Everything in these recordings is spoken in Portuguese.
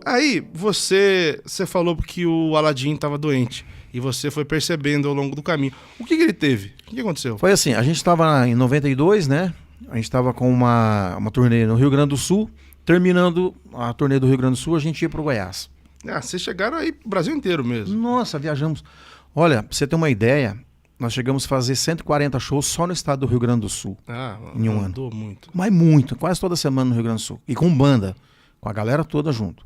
aí você falou que o Aladim estava doente. E você foi percebendo ao longo do caminho. O que ele teve? O que aconteceu? Foi assim, a gente estava em 92, né? A gente estava com uma turnê no Rio Grande do Sul. Terminando a turnê do Rio Grande do Sul, a gente ia pro Goiás. Ah, vocês chegaram aí pro Brasil inteiro mesmo. Nossa, viajamos. Olha, pra você ter uma ideia, nós chegamos a fazer 140 shows só no estado do Rio Grande do Sul. Ah, em um ano. andou muito. Mas muito, quase toda semana no Rio Grande do Sul. E com banda, com a galera toda junto.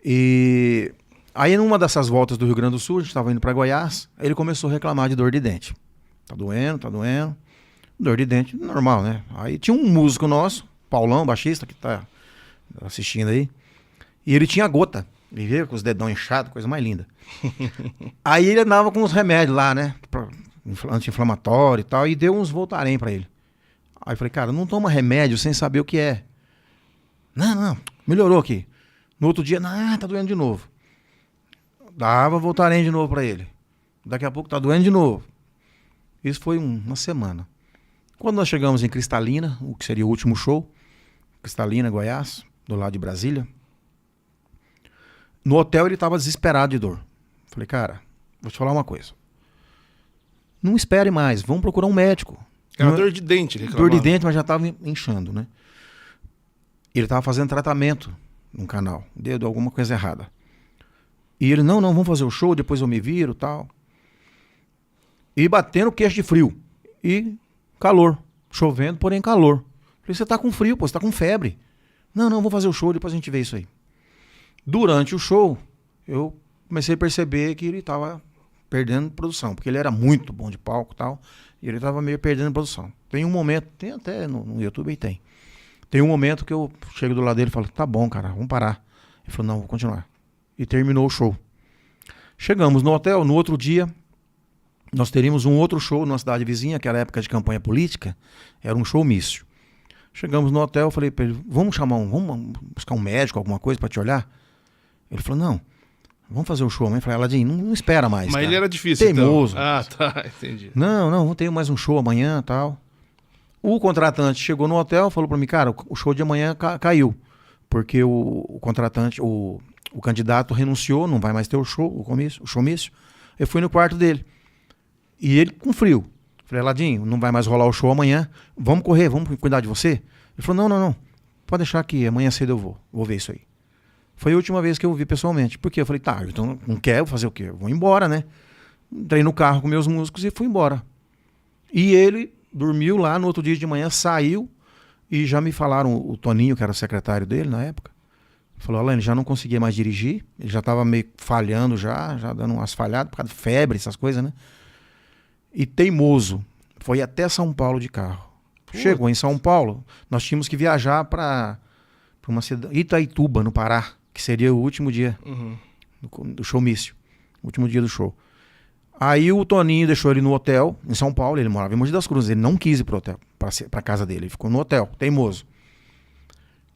E aí numa dessas voltas do Rio Grande do Sul, a gente estava indo para Goiás, aí ele começou a reclamar de dor de dente. Tá doendo, tá doendo. Dor de dente, normal, né? Aí tinha um músico nosso, Paulão, baixista, que tá assistindo aí, e ele tinha gota. Ele veio com os dedão inchados, coisa mais linda. Aí ele andava com os remédios lá, né? Anti-inflamatório e tal, e deu uns Voltaren pra ele. Aí eu falei, cara, não toma remédio sem saber o que é. Não, melhorou aqui. No outro dia, tá doendo de novo. Dava Voltaren de novo pra ele. Daqui a pouco tá doendo de novo. Isso foi uma semana. Quando nós chegamos em Cristalina, o que seria o último show, Cristalina, Goiás, do lado de Brasília, no hotel ele estava desesperado de dor. Falei, cara, vou te falar uma coisa. Não espere mais, vamos procurar um médico. Era dor de dente, ele reclamava. Dor de dente, mas já estava inchando, né? Ele estava fazendo tratamento no canal, deu alguma coisa errada. E ele, não, vamos fazer o show, depois eu me viro e tal. E batendo queixo de frio. E calor. Chovendo, porém calor. Falei, você tá com frio, pô, você tá com febre. Não, vou fazer o show, depois a gente vê isso aí. Durante o show, eu comecei a perceber que ele estava perdendo produção, porque ele era muito bom de palco e tal, e ele estava meio perdendo produção. Tem um momento, tem até no YouTube aí tem um momento que eu chego do lado dele e falo, tá bom, cara, vamos parar. Ele falou, não, vou continuar. E terminou o show. Chegamos no hotel, no outro dia, nós teríamos um outro show numa cidade vizinha, que era época de campanha política, era um show mício. Chegamos no hotel, eu falei pra ele, vamos buscar um médico, alguma coisa pra te olhar? Ele falou, não, vamos fazer o show. Eu falei, Aladim, não espera mais. Mas cara. ele era difícil, teimoso. Então. Ah, tá, entendi. Não, vamos ter mais um show amanhã e tal. O contratante chegou no hotel, falou pra mim, cara, o show de amanhã caiu, porque o contratante, o candidato renunciou, não vai mais ter o showmício. Eu fui no quarto dele. E ele com frio. Falei, Aladim, não vai mais rolar o show amanhã, vamos correr, vamos cuidar de você? Ele falou, não, pode deixar que amanhã cedo eu vou ver isso aí. Foi a última vez que eu vi pessoalmente. Porque eu falei, tá, então não quero fazer o quê? Eu vou embora, né? Entrei no carro com meus músicos e fui embora. E ele dormiu lá, no outro dia de manhã, saiu e já me falaram, o Toninho, que era o secretário dele na época, falou, Alain, ele já não conseguia mais dirigir, ele já estava meio falhando já dando umas falhadas por causa de febre, essas coisas, né? E teimoso, foi até São Paulo de carro. Chegou em São Paulo, nós tínhamos que viajar para uma cidade, Itaituba, no Pará, que seria o último dia do showmício, o último dia do show. Aí o Toninho deixou ele no hotel, em São Paulo, ele morava em Mogi das Cruzes, ele não quis ir pro hotel, pra casa dele, ele ficou no hotel, teimoso.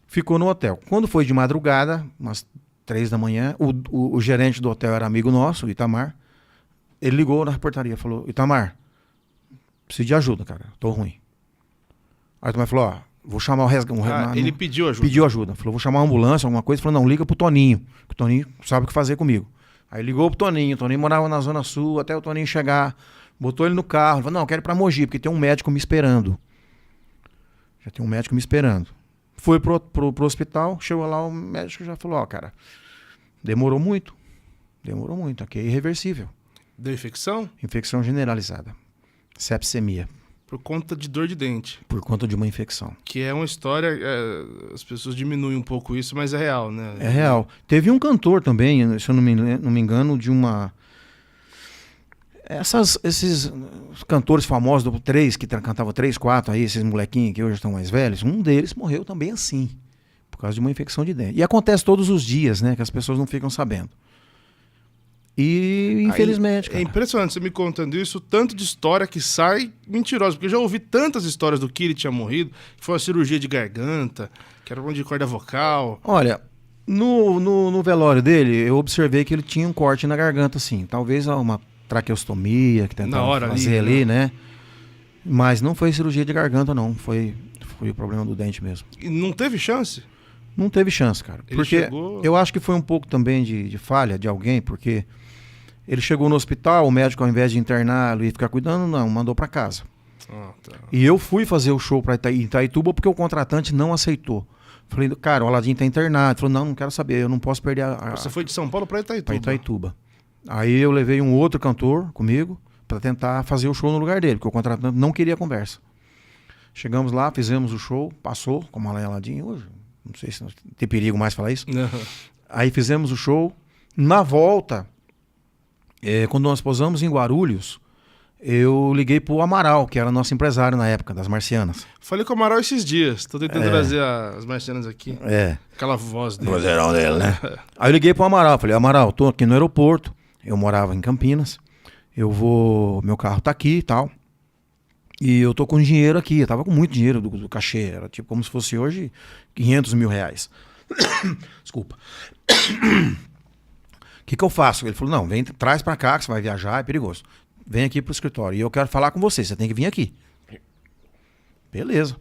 Ficou no hotel. Quando foi de madrugada, umas 3 da manhã, o gerente do hotel era amigo nosso, o Itamar, ele ligou na portaria, falou, Itamar, preciso de ajuda, cara, tô ruim. Aí o Itamar falou, ó, vou chamar o resgate. Ele pediu ajuda. Pediu ajuda. Falou, vou chamar uma ambulância, alguma coisa. Falou, não, liga pro Toninho, que o Toninho sabe o que fazer comigo. Aí ligou pro Toninho, o Toninho morava na Zona Sul, até o Toninho chegar, botou ele no carro. Ele falou, não, eu quero ir pra Mogi, porque tem um médico me esperando. Já tem um médico me esperando. Foi pro hospital, chegou lá, o médico já falou, ó, cara, demorou muito, aqui é irreversível. Deu infecção? Infecção generalizada. Sepsemia. Por conta de dor de dente. Por conta de uma infecção. Que é uma história, as pessoas diminuem um pouco isso, mas é real, né? É real. Teve um cantor também, se eu não me engano, de uma... Esses cantores famosos do 3, que cantavam 3, 4, aí, esses molequinhos que hoje estão mais velhos, um deles morreu também assim, por causa de uma infecção de dente. E acontece todos os dias, né, que as pessoas não ficam sabendo. E, infelizmente, É impressionante você me contando isso, tanto de história que sai mentirosa, porque eu já ouvi tantas histórias do que ele tinha morrido, que foi uma cirurgia de garganta, que era problema de corda vocal. Olha, no velório dele, eu observei que ele tinha um corte na garganta, assim, talvez uma traqueostomia que tentaram fazer ali, né? Mas não foi cirurgia de garganta, não, foi o problema do dente mesmo. E não teve chance? Não teve chance, cara. Ele porque chegou... eu acho que foi um pouco também de falha de alguém, porque ele chegou no hospital, o médico, ao invés de interná-lo e ficar cuidando, não, mandou pra casa. Ah, tá. E eu fui fazer o show pra Itaituba porque o contratante não aceitou. Falei, cara, o Aladim tá internado. Ele falou, não quero saber, eu não posso perder Você foi de São Paulo pra Itaituba? Pra Itaituba. Aí eu levei um outro cantor comigo pra tentar fazer o show no lugar dele, porque o contratante não queria conversa. Chegamos lá, fizemos o show, passou, como a Aladim hoje. Não sei se tem perigo mais falar isso. Não. Aí fizemos o show. Na volta, quando nós posamos em Guarulhos, eu liguei pro Amaral, que era nosso empresário na época, das Marcianas. Falei com o Amaral esses dias. Tô tentando trazer as marcianas aqui. Aquela voz dele. Vozeirão dele, né? Aí eu liguei pro Amaral. Falei, Amaral, tô aqui no aeroporto. Eu morava em Campinas. Meu carro tá aqui e tal. E eu tô com dinheiro aqui. Eu tava com muito dinheiro do cachê. Era tipo como se fosse hoje 500 mil reais. Desculpa. O que eu faço? Ele falou, não, vem, traz pra cá que você vai viajar, é perigoso. Vem aqui pro escritório. E eu quero falar com você tem que vir aqui. Beleza.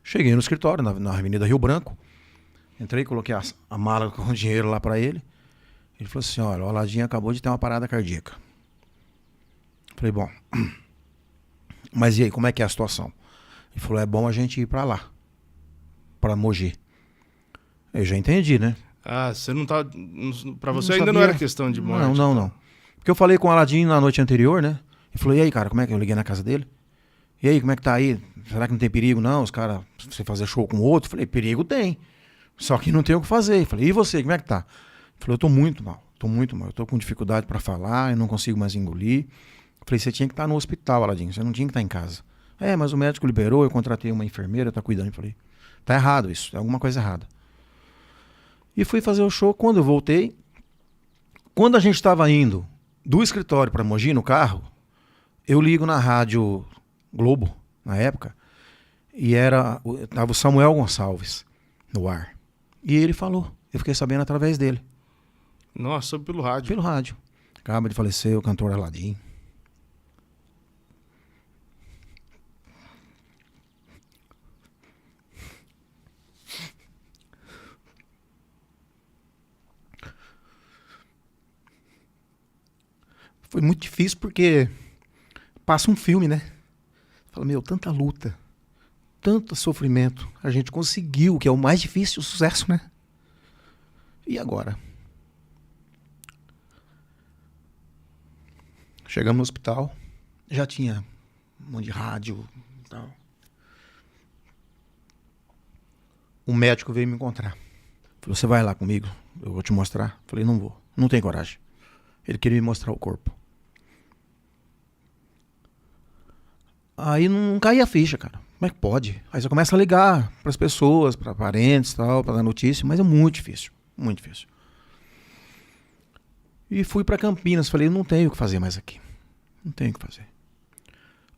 Cheguei no escritório, na Avenida Rio Branco. Entrei, coloquei a mala com o dinheiro lá pra ele. Ele falou assim, olha, o Aladim acabou de ter uma parada cardíaca. Falei, bom... Mas e aí, como é que é a situação? Ele falou, é bom a gente ir pra lá. Pra Mogi. Eu já entendi, né? Ah, você não tá... Pra você Não ainda não sabia. era questão de morte. Não. Porque eu falei com o Aladim na noite anterior, né? Ele falou, e aí, cara, como é que eu liguei na casa dele? E aí, como é que tá aí? Será que não tem perigo, não? Os caras, você fazer show com outro? Eu falei, perigo tem. Só que não tem o que fazer. Eu falei, e você, como é que tá? Ele falou, eu tô muito mal. Eu tô com dificuldade pra falar, eu não consigo mais engolir. Eu falei, você tinha que estar no hospital, Aladim, você não tinha que estar em casa. Mas o médico liberou, eu contratei uma enfermeira, tá cuidando. Eu falei, tá errado isso, tem alguma coisa errada. E fui fazer o show. Quando eu voltei, quando a gente estava indo do escritório para Mogi no carro, eu ligo na rádio Globo, na época, e tava o Samuel Gonçalves no ar. E ele falou, eu fiquei sabendo através dele. Nossa, soube pelo rádio. Pelo rádio. Acaba de falecer o cantor Aladim. Foi muito difícil porque passa um filme, né? Fala, tanta luta, tanto sofrimento. A gente conseguiu, que é o mais difícil, o sucesso, né? E agora? Chegamos no hospital, já tinha um monte de rádio e tal. Um médico veio me encontrar. Falou, você vai lá comigo? Eu vou te mostrar. Falei, não vou, não tenho coragem. Ele queria me mostrar o corpo. Aí não caía a ficha, cara. Como é que pode? Aí você começa a ligar para as pessoas, para parentes e tal, para dar notícia, mas é muito difícil, muito difícil. E fui para Campinas, falei, não tenho o que fazer mais aqui. Não tenho o que fazer.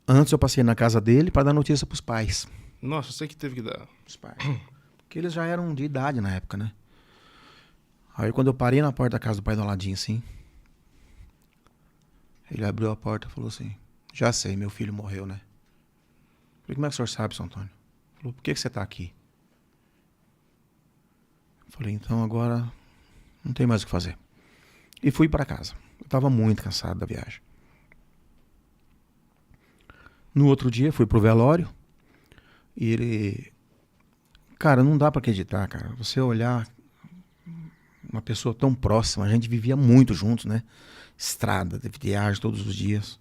Antes eu passei na casa dele para dar notícia para os pais. Nossa, você que teve que dar. Os pais. Porque eles já eram de idade na época, né? Aí quando eu parei na porta da casa do pai do Aladim, assim, ele abriu a porta e falou assim, já sei, meu filho morreu, né? Falei, como é que o senhor sabe, São Antônio? Falou, por que você está aqui? Falei, então agora não tem mais o que fazer. E fui para casa. Eu estava muito cansado da viagem. No outro dia, fui pro velório. E ele... Cara, não dá para acreditar, cara. Você olhar uma pessoa tão próxima, a gente vivia muito juntos, né? Estrada, de viagem todos os dias.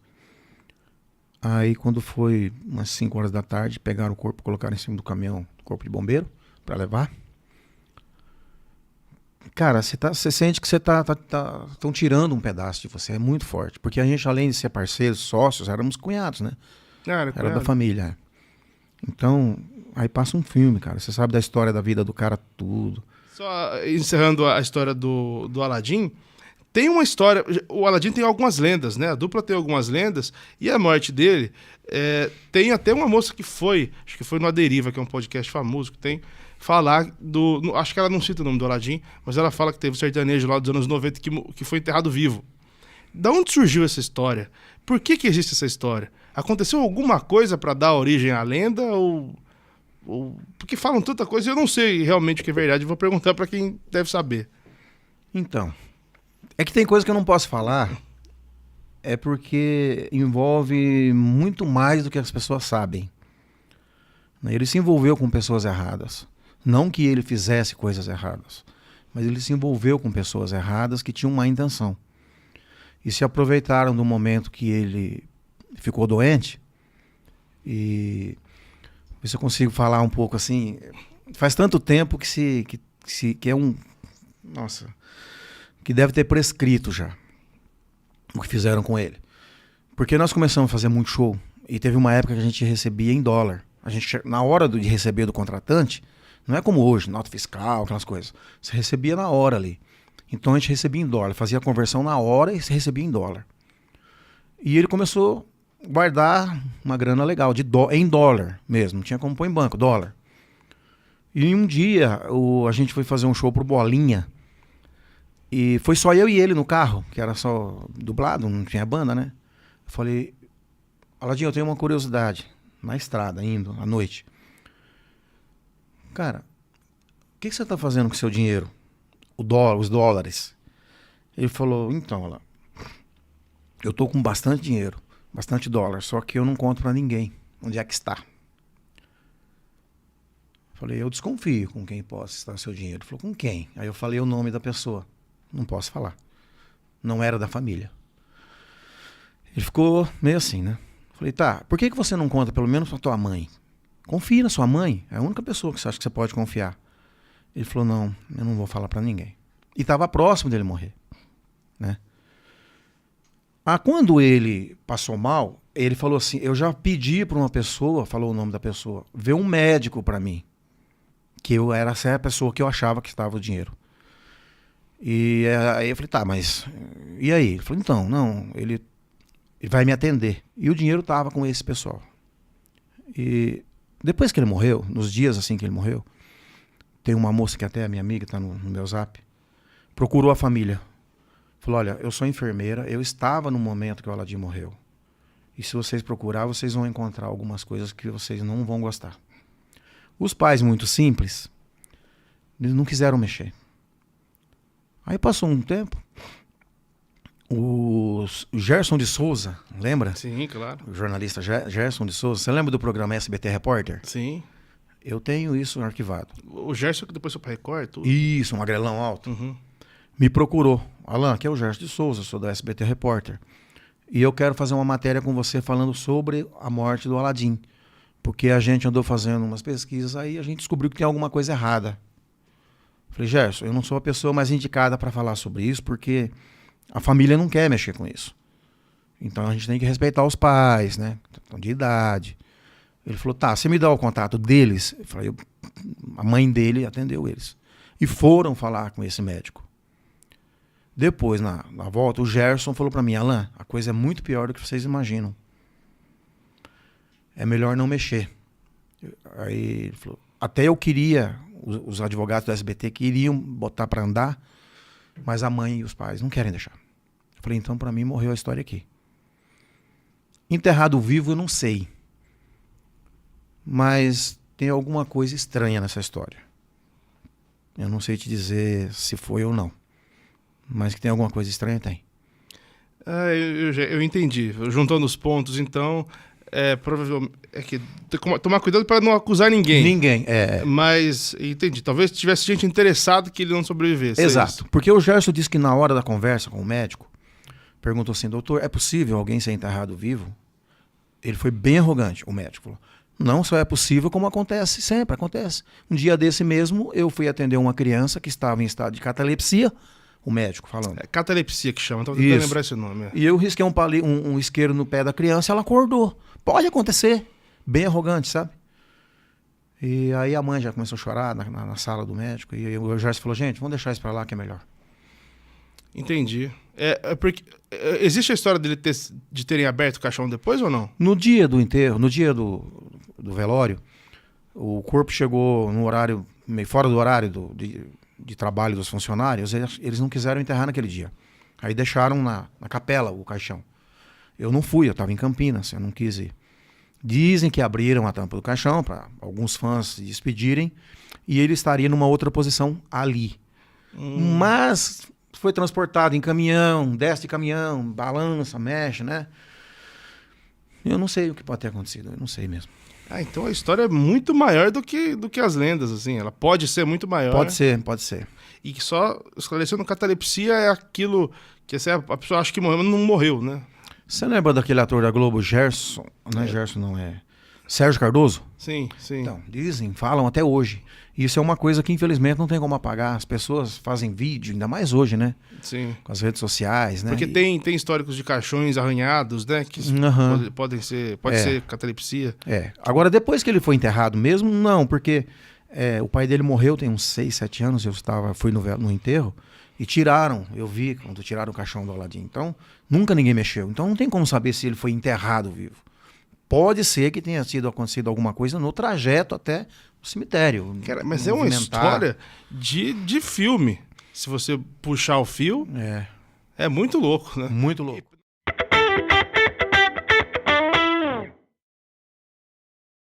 Aí quando foi umas 5 horas da tarde, pegaram o corpo, colocaram em cima do caminhão, corpo de bombeiro, para levar. Cara, você sente que estão tirando um pedaço de você, é muito forte. Porque a gente, além de ser parceiros, sócios, éramos cunhados, né? Era da família. Então, aí passa um filme, cara. Você sabe da história da vida do cara, tudo. Só encerrando a história do Aladim, tem uma história... O Aladim tem algumas lendas, né? A dupla tem algumas lendas. E a morte dele... tem até uma moça que foi... Acho que foi no A Deriva, que é um podcast famoso, que tem... Falar do... Acho que ela não cita o nome do Aladim, mas ela fala que teve um sertanejo lá dos anos 90 que foi enterrado vivo. Da onde surgiu essa história? Por que existe essa história? Aconteceu alguma coisa para dar origem à lenda ou Porque falam tanta coisa e eu não sei realmente o que é verdade. Vou perguntar para quem deve saber. Então, é que tem coisa que eu não posso falar, é porque envolve muito mais do que as pessoas sabem. Ele se envolveu com pessoas erradas. Não que ele fizesse coisas erradas, mas ele se envolveu com pessoas erradas que tinham má intenção. E se aproveitaram do momento que ele ficou doente. E ver se eu consigo falar um pouco assim. Faz tanto tempo que é um... Nossa, que deve ter prescrito já o que fizeram com ele. Porque nós começamos a fazer muito show e teve uma época que a gente recebia em dólar. A gente, na hora de receber do contratante, não é como hoje, nota fiscal, aquelas coisas. Você recebia na hora ali. Então a gente recebia em dólar, fazia a conversão na hora e se recebia em dólar. E ele começou a guardar uma grana legal, em dólar mesmo, não tinha como pôr em banco, dólar. E um dia a gente foi fazer um show pro Bolinha, e foi só eu e ele no carro, que era só dublado, não tinha banda, né? Eu falei, Aladinho, eu tenho uma curiosidade, na estrada, indo, à noite. Cara, o que você tá fazendo com o seu dinheiro? Os dólares. Ele falou, então, olha, eu tô com bastante dinheiro, bastante dólar, só que eu não conto pra ninguém onde é que está. Falei, eu desconfio com quem possa estar seu dinheiro. Ele falou, com quem? Aí eu falei o nome da pessoa. Não posso falar. Não era da família. Ele ficou meio assim, né? Falei, tá, por que você não conta pelo menos pra tua mãe? Confia na sua mãe, é a única pessoa que você acha que você pode confiar. Ele falou, não, eu não vou falar pra ninguém. E estava próximo dele morrer, né? Quando ele passou mal, ele falou assim, eu já pedi pra uma pessoa, falou o nome da pessoa, ver um médico pra mim. Que eu era essa pessoa que eu achava que estava o dinheiro. E aí eu falei, tá, mas e aí? Ele falou, então, não, ele vai me atender. E o dinheiro estava com esse pessoal. E depois que ele morreu, nos dias assim que ele morreu, tem uma moça que até é minha amiga, está no meu zap, procurou a família. Falou, olha, eu sou enfermeira, eu estava no momento que o Aladinho morreu. E se vocês procurar, vocês vão encontrar algumas coisas que vocês não vão gostar. Os pais, muito simples, eles não quiseram mexer. Aí passou um tempo, o Gerson de Souza, lembra? Sim, claro. O jornalista Gerson de Souza. Você lembra do programa SBT Repórter? Sim. Eu tenho isso arquivado. O Gerson que depois foi para Record, tudo. Isso, um magrelão alto. Uhum. Me procurou. Alan, aqui é o Gerson de Souza, sou da SBT Repórter. E eu quero fazer uma matéria com você falando sobre a morte do Aladim. Porque a gente andou fazendo umas pesquisas aí, a gente descobriu que tem alguma coisa errada. Falei, Gerson, eu não sou a pessoa mais indicada para falar sobre isso, porque a família não quer mexer com isso. Então a gente tem que respeitar os pais, né? De idade. Ele falou, tá, você me dá o contato deles? Eu falei, a mãe dele atendeu eles. E foram falar com esse médico. Depois, na volta, o Gerson falou para mim, Alan, a coisa é muito pior do que vocês imaginam. É melhor não mexer. Aí ele falou, até eu queria, os advogados do SBT queriam botar para andar, mas a mãe e os pais não querem deixar. Eu falei, então para mim morreu a história aqui. Enterrado vivo eu não sei. Mas tem alguma coisa estranha nessa história. Eu não sei te dizer se foi ou não. Mas que tem alguma coisa estranha, tem. Eu entendi. Juntando os pontos, então, provavelmente é que tem que tomar cuidado para não acusar ninguém. Ninguém, Mas, entendi. Talvez tivesse gente interessada que ele não sobrevivesse. Exato. Porque o Gerson disse que na hora da conversa com o médico, perguntou assim, doutor, é possível alguém ser enterrado vivo? Ele foi bem arrogante, o médico falou. Não só é possível, como acontece, sempre acontece. Um dia desse mesmo, eu fui atender uma criança que estava em estado de catalepsia, o médico falando. É catalepsia que chama, então eu tentando lembrar esse nome. E eu risquei um isqueiro no pé da criança e ela acordou. Pode acontecer. Bem arrogante, sabe? E aí a mãe já começou a chorar na sala do médico. E o Gerson falou, gente, vamos deixar isso pra lá que é melhor. Entendi. Porque existe a história dele de terem aberto o caixão depois ou não? No dia do enterro, no dia do velório, o corpo chegou no horário, meio fora do horário de trabalho dos funcionários, eles não quiseram enterrar naquele dia. Aí deixaram na capela o caixão. Eu não fui, eu estava em Campinas, eu não quis ir. Dizem que abriram a tampa do caixão para alguns fãs se despedirem e ele estaria numa outra posição ali. Mas foi transportado em caminhão, desce de caminhão, balança, mexe, né? Eu não sei o que pode ter acontecido, eu não sei mesmo. Ah, então a história é muito maior do que as lendas, assim. Ela pode ser muito maior. Pode ser, pode ser. E que só esclarecendo, catalepsia é aquilo que assim, a pessoa acha que morreu, mas não morreu, né? Você lembra daquele ator da Globo, Gerson? Não é Gerson, não é. Sérgio Cardoso? Sim, sim. Então, dizem, falam até hoje. Isso é uma coisa que infelizmente não tem como apagar. As pessoas fazem vídeo, ainda mais hoje, né? Sim. Com as redes sociais, né? Porque tem históricos de caixões arranhados, né? Que podem ser, pode ser catalepsia. É. Agora, depois que ele foi enterrado mesmo, não, porque o pai dele morreu tem uns 6, 7 anos, fui no enterro, e tiraram, eu vi quando tiraram o caixão do Aladim. Então, nunca ninguém mexeu. Então, não tem como saber se ele foi enterrado vivo. Pode ser que tenha acontecido alguma coisa no trajeto até o cemitério. Cara, mas é uma história de filme. Se você puxar o fio, é muito louco, né? Muito louco.